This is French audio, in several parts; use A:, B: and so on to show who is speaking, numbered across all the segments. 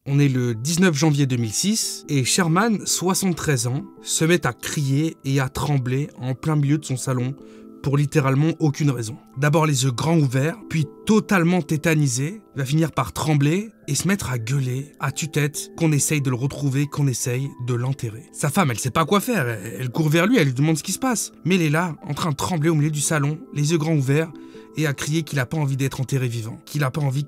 A: On est le 19 janvier 2006 et Sherman, 73 ans, se met à crier et à trembler en plein milieu de son salon pour littéralement aucune raison. D'abord les yeux grands ouverts, puis totalement tétanisé, il va finir par trembler et se mettre à gueuler à tue-tête qu'on essaye de le retrouver, qu'on essaye de l'enterrer. Sa femme, elle sait pas quoi faire, elle court vers lui, elle lui demande ce qui se passe. Mais il est là, en train de trembler au milieu du salon, les yeux grands ouverts, et à crier qu'il a pas envie d'être enterré vivant. Qu'il a pas envie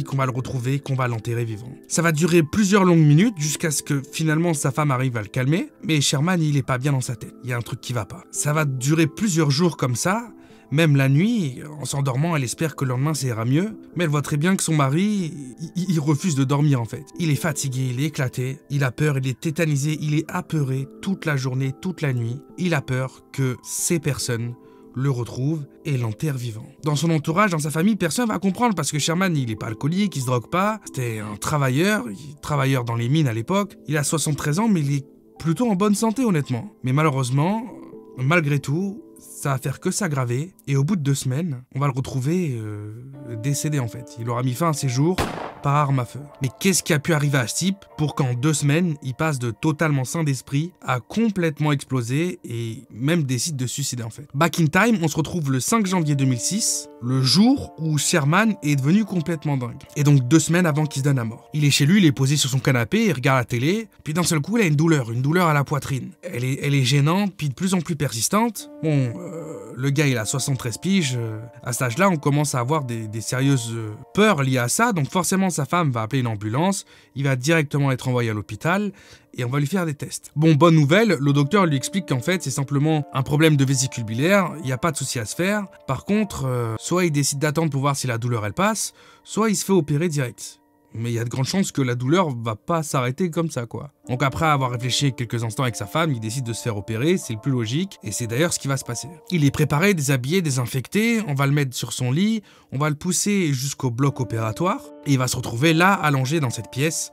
A: qu'on va le retrouver, qu'on va l'enterrer vivant. Ça va durer plusieurs longues minutes jusqu'à ce que finalement sa femme arrive à le calmer, mais Sherman, il est pas bien dans sa tête. Il y a un truc qui va pas. Ça va durer plusieurs jours comme ça. Même la nuit, en s'endormant, elle espère que le lendemain ça ira mieux, mais elle voit très bien que son mari, il refuse de dormir en fait. Il est fatigué, il est éclaté, il a peur, il est tétanisé, il est apeuré toute la journée, toute la nuit. Il a peur que ces personnes le retrouve et l'enterre vivant. Dans son entourage, dans sa famille, personne va comprendre parce que Sherman, il est pas alcoolique, il se drogue pas, c'était un travailleur dans les mines à l'époque. Il a 73 ans, mais il est plutôt en bonne santé honnêtement. Mais malheureusement, malgré tout, ça va faire que s'aggraver et au bout de 2 semaines, on va le retrouver décédé en fait. Il aura mis fin à ses jours par arme à feu. Mais qu'est-ce qui a pu arriver à ce type pour qu'en 2 semaines, il passe de totalement sain d'esprit à complètement exploser et même décide de se suicider en fait. Back in time, on se retrouve le 5 janvier 2006, le jour où Sherman est devenu complètement dingue. Et donc 2 semaines avant qu'il se donne à mort. Il est chez lui, il est posé sur son canapé, il regarde la télé, puis d'un seul coup, il a une douleur à la poitrine. Elle est gênante, puis de plus en plus persistante. Bon, le gars il a 73 piges, à cet âge-là on commence à avoir des sérieuses peurs liées à ça, donc forcément sa femme va appeler une ambulance, il va directement être envoyé à l'hôpital et on va lui faire des tests. Bon, bonne nouvelle, le docteur lui explique qu'en fait c'est simplement un problème de vésicule biliaire, il n'y a pas de souci à se faire. Par contre, soit il décide d'attendre pour voir si la douleur elle passe, soit il se fait opérer direct. Mais il y a de grandes chances que la douleur va pas s'arrêter comme ça, quoi. Donc après avoir réfléchi quelques instants avec sa femme, il décide de se faire opérer, c'est le plus logique, et c'est d'ailleurs ce qui va se passer. Il est préparé, déshabillé, désinfecté, on va le mettre sur son lit, on va le pousser jusqu'au bloc opératoire, et il va se retrouver là, allongé dans cette pièce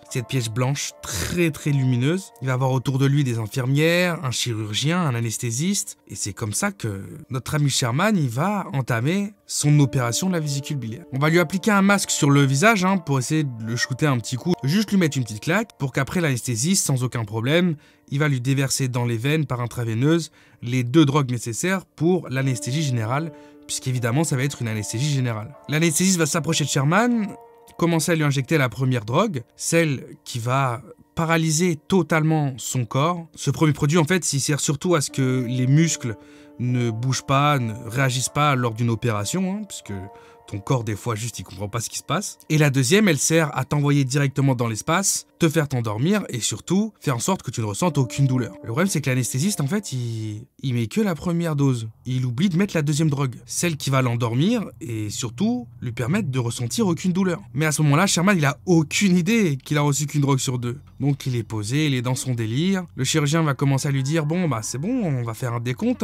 A: blanche, très lumineuse. Il va avoir autour de lui des infirmières, un chirurgien, un anesthésiste, et c'est comme ça que notre ami Sherman, il va entamer son opération de la vésicule biliaire. On va lui appliquer un masque sur le visage, pour essayer de le shooter un petit coup, juste lui mettre une petite claque, pour qu'après l'anesthésiste, sans aucun problème, il va lui déverser dans les veines par intraveineuse les 2 drogues nécessaires pour l'anesthésie générale, puisqu'évidemment ça va être une anesthésie générale. L'anesthésiste va s'approcher de Sherman, commencer à lui injecter la première drogue, celle qui va paralyser totalement son corps. Ce premier produit en fait, il sert surtout à ce que les muscles ne bougent pas, ne réagissent pas lors d'une opération, puisque ton corps des fois juste il comprend pas ce qui se passe. Et la deuxième, elle sert à t'envoyer directement dans l'espace, te faire t'endormir et surtout faire en sorte que tu ne ressentes aucune douleur. Le problème c'est que l'anesthésiste en fait il met que la première dose. Il oublie de mettre la deuxième drogue, celle qui va l'endormir et surtout lui permettre de ressentir aucune douleur. Mais à ce moment-là, Sherman il a aucune idée qu'il a reçu qu'une drogue sur 2. Donc il est posé, il est dans son délire. Le chirurgien va commencer à lui dire bon bah c'est bon, on va faire un décompte,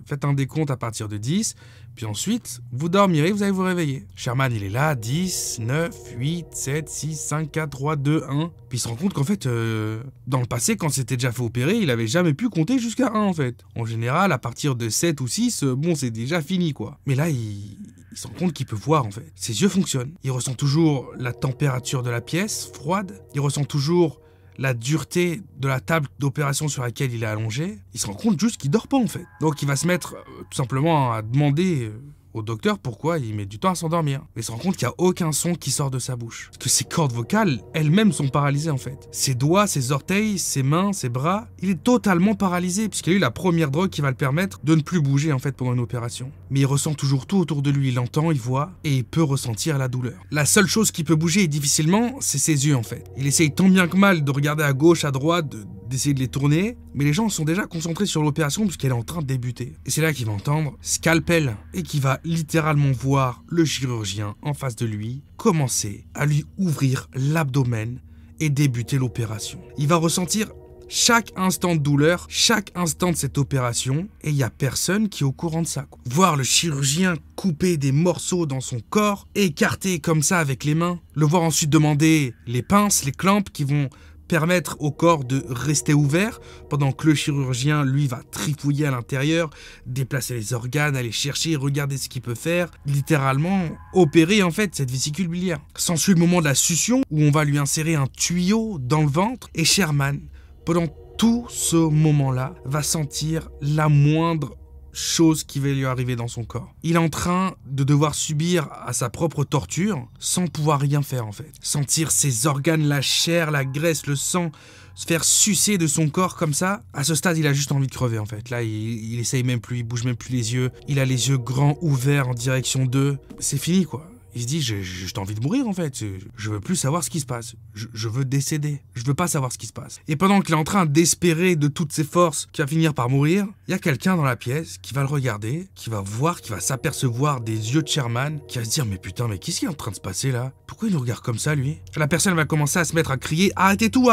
A: faites un décompte à partir de 10. Puis ensuite, vous dormirez, vous allez vous réveiller. Sherman, il est là, 10, 9, 8, 7, 6, 5, 4, 3, 2, 1. Puis il se rend compte qu'en fait, dans le passé, quand c'était déjà fait opérer, il avait jamais pu compter jusqu'à 1 en fait. En général, à partir de 7 ou 6, bon, c'est déjà fini quoi. Mais là, il se rend compte qu'il peut voir en fait. Ses yeux fonctionnent. Il ressent toujours la température de la pièce, froide. Il ressent toujours la dureté de la table d'opération sur laquelle il est allongé. Il se rend compte juste qu'il dort pas en fait. Donc il va se mettre tout simplement à demander au docteur pourquoi il met du temps à s'endormir. Mais il se rend compte qu'il n'y a aucun son qui sort de sa bouche. Parce que ses cordes vocales, elles-mêmes sont paralysées en fait. Ses doigts, ses orteils, ses mains, ses bras, il est totalement paralysé puisqu'il a eu la première drogue qui va le permettre de ne plus bouger en fait pendant une opération. Mais il ressent toujours tout autour de lui, il entend, il voit et il peut ressentir la douleur. La seule chose qui peut bouger et difficilement, c'est ses yeux en fait. Il essaye tant bien que mal de regarder à gauche, à droite, d'essayer de les tourner, mais les gens sont déjà concentrés sur l'opération puisqu'elle est en train de débuter. Et c'est là qu'il va entendre scalpel et qu'il va littéralement voir le chirurgien en face de lui commencer à lui ouvrir l'abdomen et débuter l'opération. Il va ressentir chaque instant de douleur, chaque instant de cette opération, et il n'y a personne qui est au courant de ça, quoi. Voir le chirurgien couper des morceaux dans son corps, écarter comme ça avec les mains, le voir ensuite demander les pinces, les clampes qui vont permettre au corps de rester ouvert pendant que le chirurgien, lui, va trifouiller à l'intérieur, déplacer les organes, aller chercher, regarder ce qu'il peut faire, littéralement opérer en fait cette vésicule biliaire. S'ensuit le moment de la succion où on va lui insérer un tuyau dans le ventre et Sherman, pendant tout ce moment-là, va sentir la moindre chose qui va lui arriver dans son corps. Il est en train de devoir subir à sa propre torture sans pouvoir rien faire en fait. Sentir ses organes, la chair, la graisse, le sang se faire sucer de son corps comme ça. À ce stade, il a juste envie de crever en fait. Là, il essaye même plus, il bouge même plus les yeux. Il a les yeux grands ouverts en direction d'eux. C'est fini quoi. Il se dit, j'ai juste envie de mourir en fait, je veux plus savoir ce qui se passe, je veux décéder, je veux pas savoir ce qui se passe. Et pendant qu'il est en train d'espérer de toutes ses forces qu'il va finir par mourir, il y a quelqu'un dans la pièce qui va le regarder, qui va voir, qui va s'apercevoir des yeux de Sherman, qui va se dire, mais putain, mais qu'est-ce qui est en train de se passer là? Pourquoi il nous regarde comme ça lui? La personne va commencer à se mettre à crier, arrêtez tout,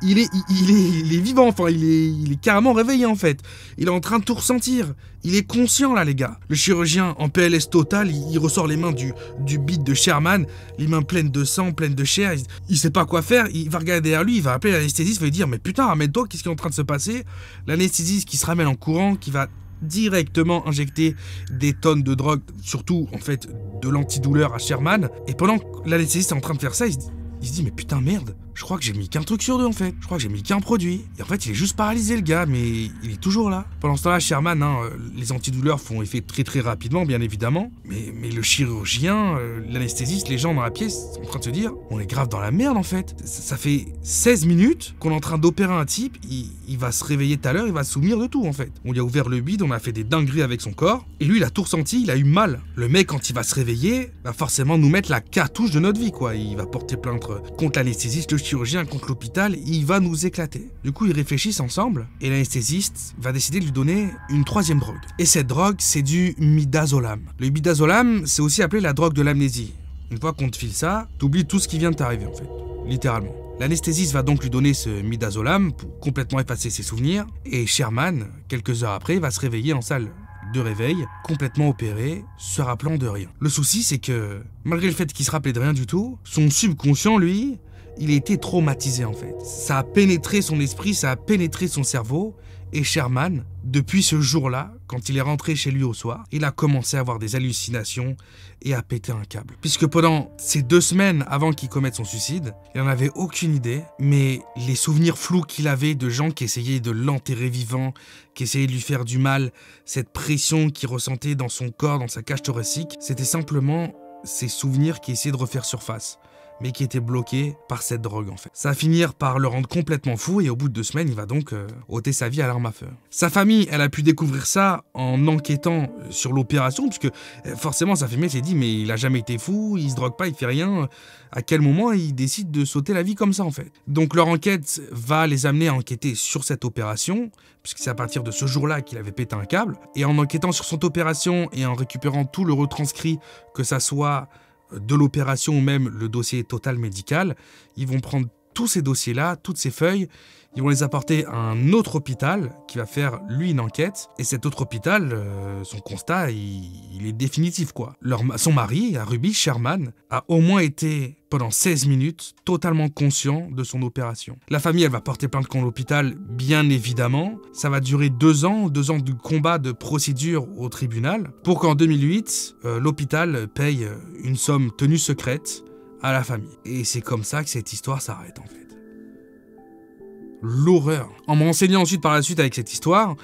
A: il est vivant, enfin il est carrément réveillé en fait, il est en train de tout ressentir. Il est conscient là les gars. Le chirurgien en PLS total, il ressort les mains du bide de Sherman, les mains pleines de sang, pleines de chair, il sait pas quoi faire, il va regarder derrière lui, il va appeler l'anesthésiste, il va lui dire mais putain ramène-toi, qu'est-ce qui est en train de se passer? L'anesthésiste qui se ramène en courant, qui va directement injecter des tonnes de drogue, surtout en fait de l'antidouleur à Sherman, et pendant que l'anesthésiste est en train de faire ça, il se dit mais putain merde, je crois que j'ai mis qu'un truc sur deux en fait, je crois que j'ai mis qu'un produit, et en fait il est juste paralysé le gars, mais il est toujours là. Pendant ce temps-là, Sherman, les antidouleurs font effet très très rapidement bien évidemment, mais le chirurgien, l'anesthésiste, les gens dans la pièce sont en train de se dire, on est grave dans la merde en fait. Ça fait 16 minutes qu'on est en train d'opérer un type, il va se réveiller tout à l'heure, il va se souvenir de tout en fait. On lui a ouvert le bide, on a fait des dingueries avec son corps, et lui il a tout ressenti, il a eu mal. Le mec quand il va se réveiller, va forcément nous mettre la cartouche de notre vie quoi, il va porter plainte contre l'anesthésiste, le chirurgien, contre l'hôpital, il va nous éclater. Du coup, ils réfléchissent ensemble et l'anesthésiste va décider de lui donner une troisième drogue. Et cette drogue, c'est du midazolam. Le midazolam, c'est aussi appelé la drogue de l'amnésie. Une fois qu'on te file ça, t'oublies tout ce qui vient de t'arriver en fait, littéralement. L'anesthésiste va donc lui donner ce midazolam pour complètement effacer ses souvenirs et Sherman, quelques heures après, va se réveiller en salle de réveil, complètement opéré, se rappelant de rien. Le souci, c'est que, malgré le fait qu'il se rappelait de rien du tout, son subconscient, lui, il a été traumatisé en fait. Ça a pénétré son esprit, ça a pénétré son cerveau, et Sherman, depuis ce jour-là, quand il est rentré chez lui au soir, il a commencé à avoir des hallucinations et à péter un câble. Puisque pendant ces 2 semaines avant qu'il commette son suicide, il n'en avait aucune idée, mais les souvenirs flous qu'il avait de gens qui essayaient de l'enterrer vivant, qui essayaient de lui faire du mal, cette pression qu'il ressentait dans son corps, dans sa cage thoracique, c'était simplement ces souvenirs qui essayaient de refaire surface, mais qui était bloqué par cette drogue en fait. Ça va finir par le rendre complètement fou et au bout de 2 semaines, il va donc ôter sa vie à l'arme à feu. Sa famille, elle a pu découvrir ça en enquêtant sur l'opération, puisque forcément sa famille s'est dit mais il a jamais été fou, il se drogue pas, il fait rien. À quel moment il décide de sauter la vie comme ça en fait? Donc leur enquête va les amener à enquêter sur cette opération, puisque c'est à partir de ce jour-là qu'il avait pété un câble. Et en enquêtant sur son opération et en récupérant tout le retranscrit, que ça soit de l'opération ou même le dossier total médical, ils vont prendre tous ces dossiers-là, toutes ces feuilles, ils vont les apporter à un autre hôpital qui va faire, lui, une enquête. Et cet autre hôpital, son constat, il est définitif, quoi. Son mari, Ruby Sherman, a au moins été, pendant 16 minutes, totalement conscient de son opération. La famille, elle va porter plainte contre l'hôpital, bien évidemment. Ça va durer 2 ans de combat, de procédure au tribunal, pour qu'en 2008, l'hôpital paye une somme tenue secrète à la famille. Et c'est comme ça que cette histoire s'arrête, en fait. L'horreur. En me renseignant ensuite par la suite avec cette histoire,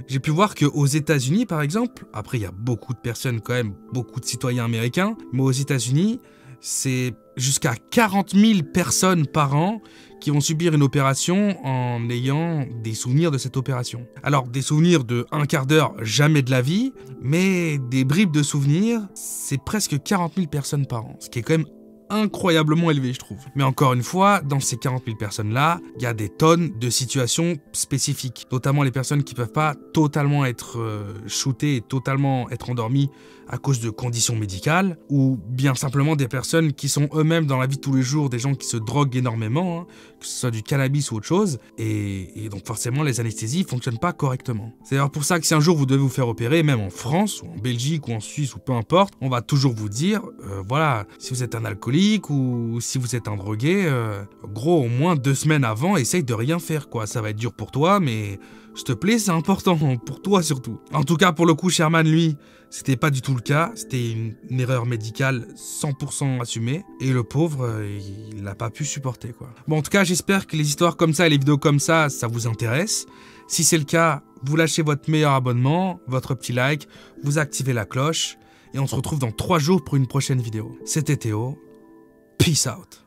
A: j'ai pu voir qu'aux États-Unis, par exemple, après il y a beaucoup de personnes quand même, beaucoup de citoyens américains, mais aux États-Unis, c'est jusqu'à 40 000 personnes par an qui vont subir une opération en ayant des souvenirs de cette opération. Alors, des souvenirs de 1/4 d'heure, jamais de la vie, mais des bribes de souvenirs, c'est presque 40 000 personnes par an, ce qui est quand même incroyablement élevé, je trouve. Mais encore une fois, dans ces 40 000 personnes-là, il y a des tonnes de situations spécifiques, notamment les personnes qui ne peuvent pas totalement être shootées et totalement être endormies à cause de conditions médicales, ou bien simplement des personnes qui sont eux-mêmes dans la vie de tous les jours, des gens qui se droguent énormément, que ce soit du cannabis ou autre chose, et donc forcément les anesthésies ne fonctionnent pas correctement. C'est d'ailleurs pour ça que si un jour vous devez vous faire opérer, même en France, ou en Belgique, ou en Suisse, ou peu importe, on va toujours vous dire, voilà, si vous êtes un alcoolique, alcoolique ou si vous êtes un drogué, gros, au moins 2 semaines avant, essaye de rien faire, quoi. Ça va être dur pour toi, mais s'il te plaît, c'est important, pour toi surtout. En tout cas, pour le coup, Sherman, lui, c'était pas du tout le cas. C'était une erreur médicale 100% assumée. Et le pauvre, il n'a pas pu supporter, quoi. Bon, en tout cas, j'espère que les histoires comme ça et les vidéos comme ça vous intéresse. Si c'est le cas, vous lâchez votre meilleur abonnement, votre petit like, vous activez la cloche. Et on se retrouve dans 3 jours pour une prochaine vidéo. C'était Théo. Peace out.